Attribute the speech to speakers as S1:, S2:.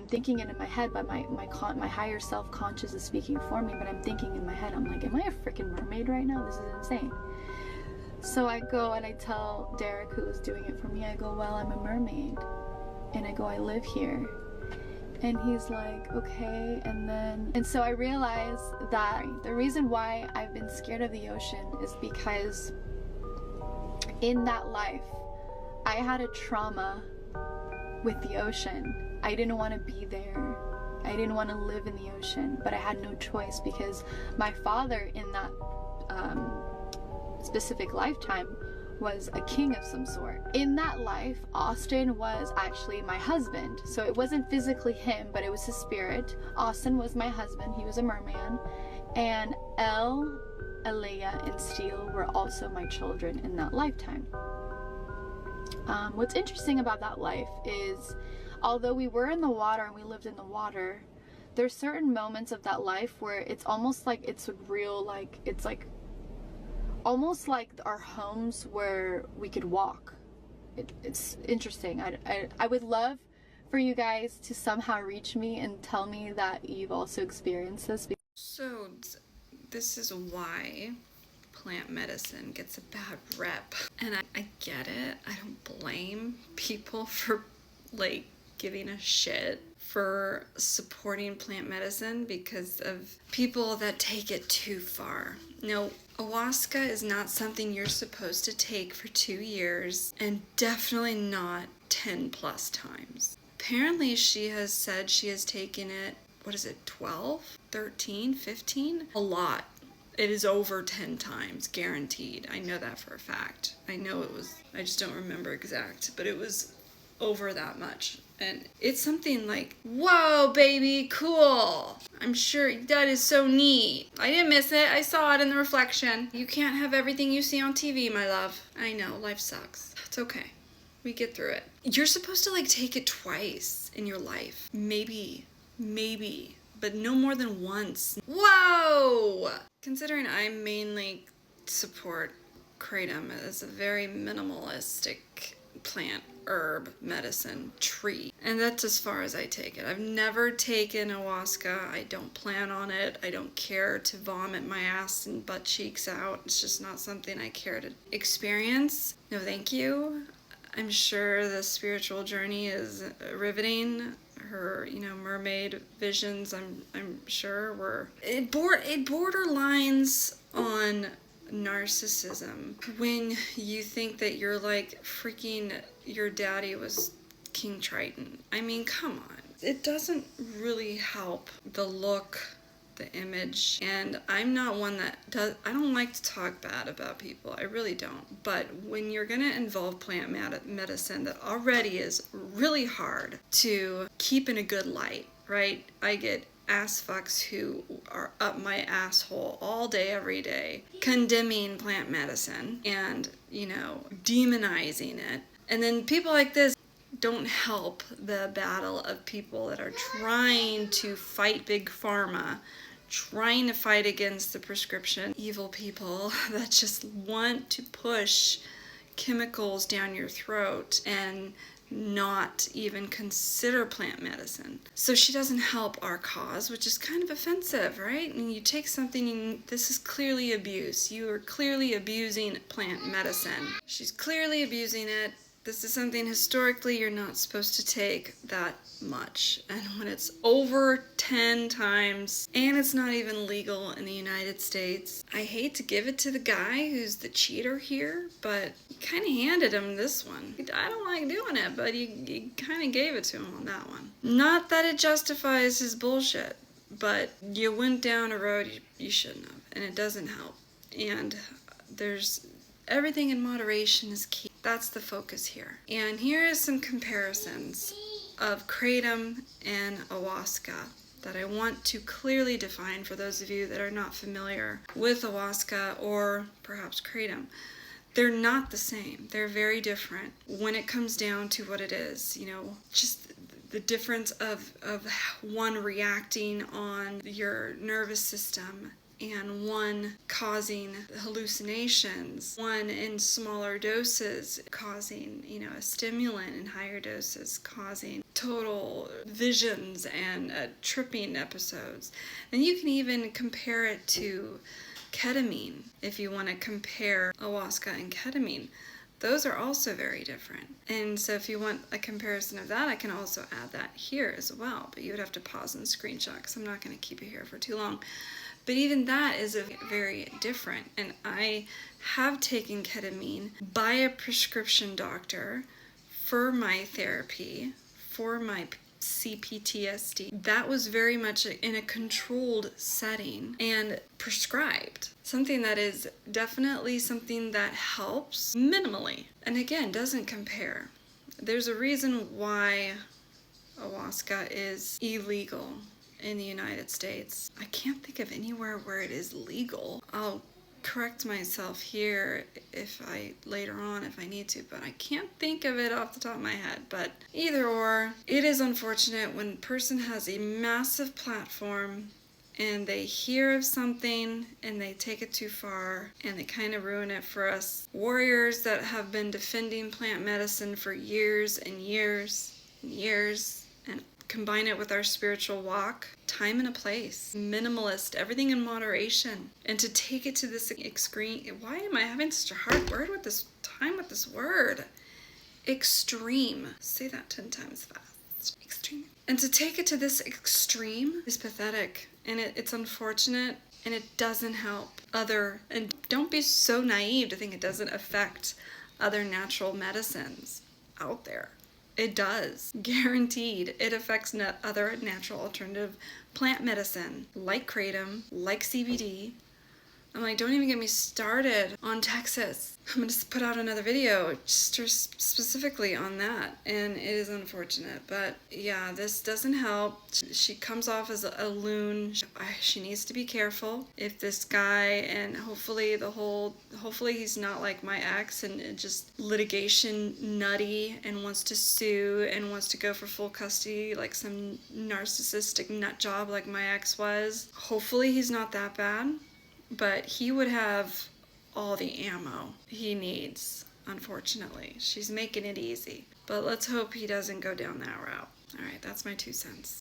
S1: thinking it in my head, but my higher self conscious is speaking for me, but I'm thinking in my head, I'm like, am I a freaking mermaid right now? This is insane. So I go and I tell Derek, who was doing it for me, I go, well, I'm a mermaid. And I go, I live here. And he's like, okay. And so I realized that the reason why I've been scared of the ocean is because in that life, I had a trauma with the ocean. I didn't want to be there. I didn't want to live in the ocean, but I had no choice because my father in that specific lifetime was a king of some sort. In that life, Austin was actually my husband. So it wasn't physically him, but it was his spirit. Austin was my husband. He was a merman. And Elle, Alea, and Steele were also my children in that lifetime. What's interesting about that life is, although we were in the water and we lived in the water, there's certain moments of that life where it's almost like it's a real, like, it's like almost like our homes where we could walk. It's interesting. I would love for you guys to somehow reach me and tell me that you've also experienced this.
S2: So this is why plant medicine gets a bad rep. And I get it. I don't blame people for like giving a shit for supporting plant medicine because of people that take it too far. No, ayahuasca is not something you're supposed to take for 2 years, and definitely not 10 plus times. Apparently she has said she has taken it, 12, 13, 15? A lot. It is over 10 times, guaranteed. I know that for a fact. I know it was, I just don't remember exact, but it was over that much. And it's something like, whoa, baby, cool. I'm sure that is so neat. I didn't miss it. I saw it in the reflection. You can't have everything you see on TV, my love. I know, life sucks. It's okay. We get through it. You're supposed to like take it twice in your life. Maybe, but no more than once. Whoa! Considering I mainly support kratom as a very minimalistic plant, herb, medicine, tree. And that's as far as I take it. I've never taken ayahuasca. I don't plan on it. I don't care to vomit my ass and butt cheeks out. It's just not something I care to experience. No, thank you. I'm sure the spiritual journey is riveting. Her, mermaid visions, I'm sure were... It borderlines on narcissism when you think that you're like freaking your daddy was King Triton. I mean, come on. It doesn't really help the look, the image, and I'm not one that does. I don't like to talk bad about people. I really don't. But when you're gonna involve plant medicine that already is really hard to keep in a good light, right? I get ass fucks who are up my asshole all day, every day, condemning plant medicine and, demonizing it. And then people like this don't help the battle of people that are trying to fight big pharma, trying to fight against the prescription evil people that just want to push chemicals down your throat and not even consider plant medicine. So she doesn't help our cause, which is kind of offensive, right? And you take something and this is clearly abuse. You are clearly abusing plant medicine. She's clearly abusing it. This is something historically you're not supposed to take that much. And when it's over 10 times and it's not even legal in the United States, I hate to give it to the guy who's the cheater here, but you kind of handed him this one. I don't like doing it, but you kind of gave it to him on that one. Not that it justifies his bullshit, but you went down a road you shouldn't have, and it doesn't help. And there's everything in moderation is key. That's the focus here. And here is some comparisons of kratom and ayahuasca that I want to clearly define for those of you that are not familiar with ayahuasca or perhaps kratom. They're not the same. They're very different when it comes down to what it is, just the difference of one reacting on your nervous system and one causing hallucinations, one in smaller doses causing, a stimulant in higher doses causing total visions and tripping episodes. And you can even compare it to ketamine if you want to compare ayahuasca and ketamine. Those are also very different. And so if you want a comparison of that, I can also add that here as well. But you would have to pause and screenshot because I'm not going to keep it here for too long. But even that is very different. And I have taken ketamine by a prescription doctor for my therapy, for my CPTSD. That was very much in a controlled setting and prescribed. Something that is definitely something that helps minimally. And again, doesn't compare. There's a reason why ayahuasca is illegal in the United States. I can't think of anywhere where it is legal. I'll correct myself here later on if I need to, but I can't think of it off the top of my head. But either or, it is unfortunate when a person has a massive platform and they hear of something and they take it too far and they kind of ruin it for us warriors that have been defending plant medicine for years and years and years, and combine it with our spiritual walk. Time and a place, minimalist, everything in moderation, and to take it to this extreme. Why am I having such a hard word with this word? Extreme. Say that 10 times fast. Extreme. And to take it to this extreme is pathetic, and it's unfortunate, and it doesn't help and don't be so naive to think it doesn't affect other natural medicines out there. It does. Guaranteed. It affects other natural alternative plant medicine, like kratom, like CBD. I'm like, don't even get me started on Texas. I'm going to put out another video just specifically on that, and it is unfortunate. But yeah, this doesn't help. She comes off as a loon. She needs to be careful. If this guy, and hopefully he's not like my ex and just litigation nutty and wants to sue and wants to go for full custody like some narcissistic nut job like my ex was. Hopefully he's not that bad. But he would have all the ammo he needs, unfortunately. She's making it easy. But let's hope he doesn't go down that route. All right, that's my 2 cents.